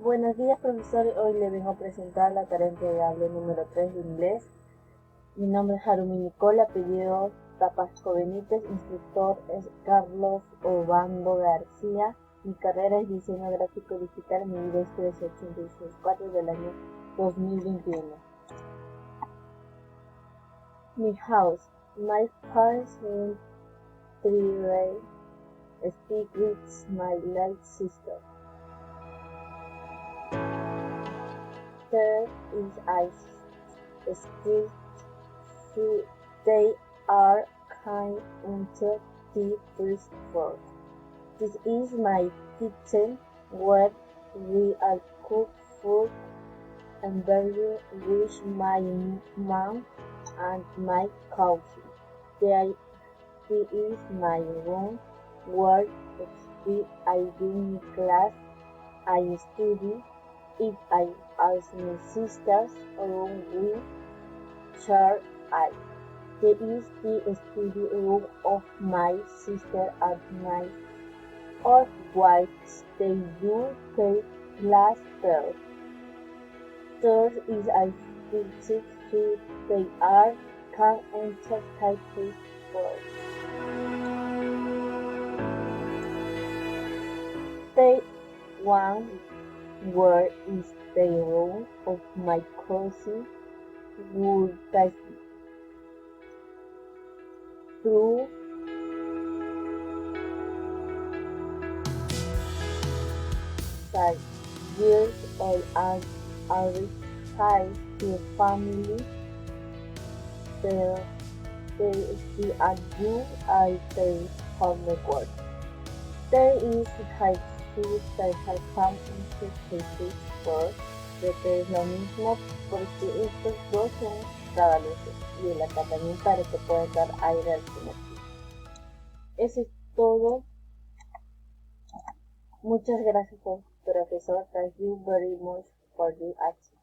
Buenos días, profesor. Hoy le vengo a presentar la tarea entregable número 3 de inglés. Mi nombre es Harumi Nicole, apellido Tapasco Benítez, instructor es Carlos Obando García. Mi carrera es diseño gráfico digital, mi vida es 13864 del año 2021. Mi house. My parents went 3 speak with my little sister. There is a street. They are kind until the first floor. This is my kitchen where we all cook food and beverage with my mom and my coffee. There is my room where I do class, I study. If I ask my sister's room we share I. There is the study room of my sister and my or whites they do take class there. There is a visit to they are can enter type for. They one where is the room of my cousin would pass through side years old and every time the family they are good at their homework. There is high school that has come into cases for que es lo mismo porque estos dos son trabalenses y el acatamiento para que pueda dar aire al Senati. Eso es todo. Muchas gracias, profesor. Thank you very much for your action.